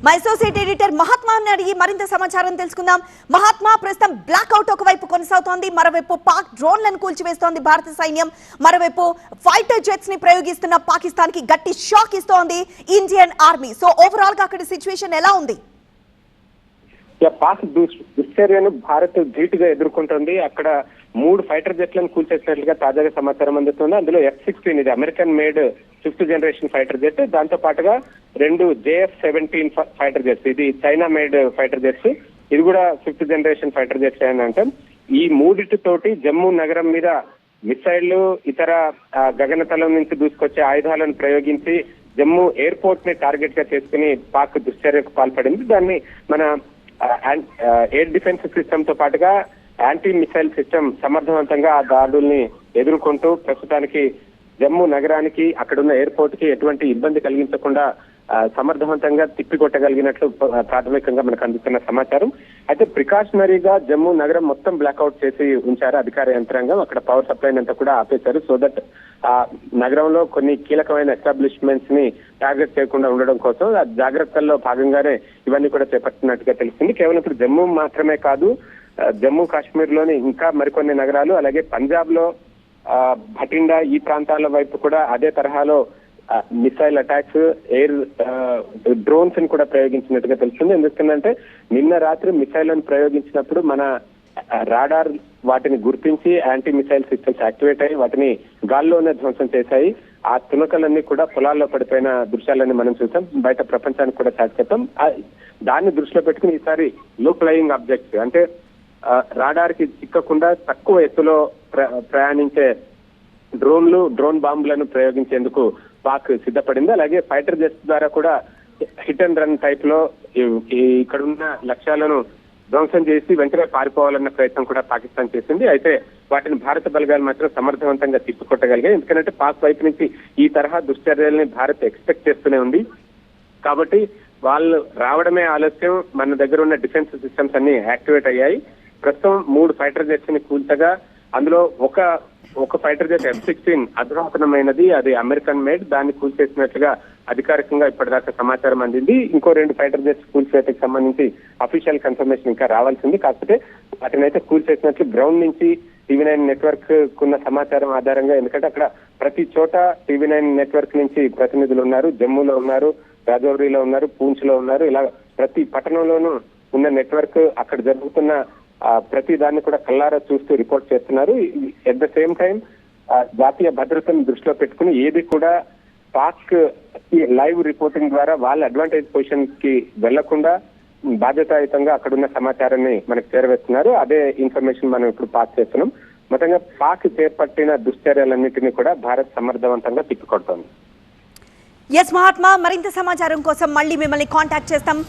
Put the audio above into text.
మా associate editor మహాత్మాని అడిగి మరింత సమాచారం తెలుసుకుందాం. మహాత్మా, ప్రస్తుతం బ్లాక్అవుట్ ఒకవైపు కొనసాగుతోంది, మరోవైపు పాక్ డ్రోన్లను కూల్చివేస్తోంది భారత సైన్యం, మరోవైపు ఫైటర్ జెట్స్ ని ప్రయోగిస్తున్న పాకిస్తాన్ కి గట్టి షాక్ ఇస్తోంది ఇండియన్ ఆర్మీ. సో ఓవరాల్ గా అక్కడ సిచ్యువేషన్ ఎలా ఉంది? పాక్ దుశ్చర్యను భారత్ ధీటుగా ఎదుర్కొంటోంది. అక్కడ 3 ఫైటర్ జెట్లను కూల్చేసినట్లుగా తాజాగా సమాచారం అందుతుంది. అందులో F-16 ఇది American made 5th generation fighter jet, దాంతో పాటుగా 2 JF-17 ఫైటర్ జెట్స్, ఇది చైనా మేడ్ ఫైటర్ జెట్స్, ఇది కూడా 5th జనరేషన్ ఫైటర్ జెట్స్ అని అంటాం. ఈ మూడిటితోటి జమ్మూ నగరం మీద మిసైళ్లు, ఇతర గగనతలం నుంచి దూసుకొచ్చే ఆయుధాలను ప్రయోగించి జమ్మూ ఎయిర్పోర్ట్ ని టార్గెట్ గా చేసుకుని పాక్ దుశ్చర్యకు పాల్పడింది. దాన్ని మన ఎయిర్ డిఫెన్స్ సిస్టమ్ తో పాటుగా యాంటీ మిసైల్ సిస్టమ్ సమర్థవంతంగా ఆ దాడుల్ని ఎదుర్కొంటూ ప్రస్తుతానికి జమ్మూ నగరానికి, అక్కడున్న ఎయిర్పోర్ట్ కి ఎటువంటి ఇబ్బంది కలిగించకుండా సమర్థవంతంగా తిప్పికొట్టగలిగినట్లు ప్రాథమికంగా మనకు అందుతున్న సమాచారం. అయితే ప్రికాషనరీగా జమ్మూ నగరం మొత్తం బ్లాక్అవుట్ చేసి ఉంచారు అధికార యంత్రాంగం. అక్కడ పవర్ సప్లై అంతా కూడా ఆపేశారు. సో దట్ ఆ నగరంలో కొన్ని కీలకమైన ఎస్టాబ్లిష్మెంట్స్ ని టార్గెట్ చేయకుండా ఉండడం కోసం ఆ జాగ్రత్తల్లో భాగంగానే ఇవన్నీ కూడా చేపట్టినట్టుగా తెలిసింది. కేవలం ఇప్పుడు జమ్మూ మాత్రమే కాదు, జమ్మూ కాశ్మీర్ లోని ఇంకా మరికొన్ని నగరాలు, అలాగే పంజాబ్ లో భటిండా ఈ ప్రాంతాల వైపు కూడా అదే తరహాలో మిసైల్ అటాక్స్, ఎయిర్ డ్రోన్స్ ని కూడా ప్రయోగించినట్టుగా తెలుస్తుంది. ఎందుకంటే నిన్న రాత్రి మిసైళ్లను ప్రయోగించినప్పుడు మన రాడార్ వాటిని గుర్తించి యాంటీ మిసైల్ సిస్టమ్స్ యాక్టివేట్ అయ్యి వాటిని గాల్లోనే ధ్వంసం చేశాయి. ఆ తునకలన్నీ కూడా పొలాల్లో పడిపోయిన దృశ్యాలన్నీ మనం చూసాం, బయట ప్రపంచానికి కూడా చాటుకెత్తాం. దాన్ని దృష్టిలో పెట్టుకుని ఈసారి లో ఫ్లయింగ్ ఆబ్జెక్ట్స్, అంటే రాడార్ కి చిక్కకుండా తక్కువ ఎత్తులో ప్రయాణించే డ్రోన్ బాంబులను ప్రయోగించేందుకు పాక్ సిద్ధపడింది. అలాగే ఫైటర్ జెట్స్ ద్వారా కూడా హిట్ అండ్ రన్ టైప్ లో ఇక్కడున్న లక్ష్యాలను ధ్వంసం చేసి వెంటనే పారిపోవాలన్న ప్రయత్నం కూడా పాకిస్తాన్ చేసింది. అయితే వాటిని భారత బలగాలు మాత్రం సమర్థవంతంగా తిప్పికొట్టగలిగాయి. ఎందుకంటే పాక్ వైపు నుంచి ఈ తరహా దుశ్చర్యల్ని భారత్ ఎక్స్పెక్ట్ చేస్తూనే ఉంది. కాబట్టి వాళ్ళు రావడమే ఆలస్యం, మన దగ్గర ఉన్న డిఫెన్స్ సిస్టమ్స్ అన్ని యాక్టివేట్ అయ్యాయి. ప్రస్తుతం 3 ఫైటర్ జెట్స్ ని కూల్చగా అందులో ఒక ఫైటర్ జెట్ F-16 అధునాతనమైనది, అది అమెరికన్ మేడ్, దాన్ని కూల్చేసినట్లుగా అధికారికంగా ఇప్పటిదాకా సమాచారం అందింది. ఇంకో 2 ఫైటర్ జెట్స్ కూల్చేతకు సంబంధించి అఫీషియల్ కన్ఫర్మేషన్ ఇంకా రావాల్సింది. కాకపోతే వాటిని అయితే కూల్చేసినట్లు గ్రౌండ్ నుంచి TV9 నెట్వర్క్ కున్న సమాచారం ఆధారంగా, ఎందుకంటే అక్కడ ప్రతి చోట TV9 నెట్వర్క్ నుంచి ప్రతినిధులు ఉన్నారు. జమ్మూలో ఉన్నారు, రాజౌరీలో ఉన్నారు, పూంచ్ లో ఉన్నారు. ఇలా ప్రతి పట్టణంలోనూ ఉన్న నెట్వర్క్ అక్కడ జరుగుతున్న ప్రతి దాన్ని కూడా కల్లారా చూస్తూ రిపోర్ట్ చేస్తున్నారు. ఎట్ ద సేమ్ టైం జాతీయ భద్రతను దృష్టిలో పెట్టుకుని ఏది కూడా పాక్ లైవ్ రిపోర్టింగ్ ద్వారా వాళ్ళ అడ్వాంటేజ్ పొజిషన్ కి వెళ్లకుండా బాధ్యతాయుతంగా అక్కడున్న సమాచారాన్ని మనకు చేరవేస్తున్నారు. అదే ఇన్ఫర్మేషన్ మనం ఇప్పుడు పాస్ చేస్తున్నాం. మొత్తంగా పాక్ చేపట్టిన దుశ్చర్యలన్నింటినీ కూడా భారత్ సమర్థవంతంగా తిప్పికొడుతోంది. ఎస్ మహాత్మా, మరింత సమాచారం కోసం మళ్ళీ మిమ్మల్ని కాంటాక్ట్ చేస్తాం.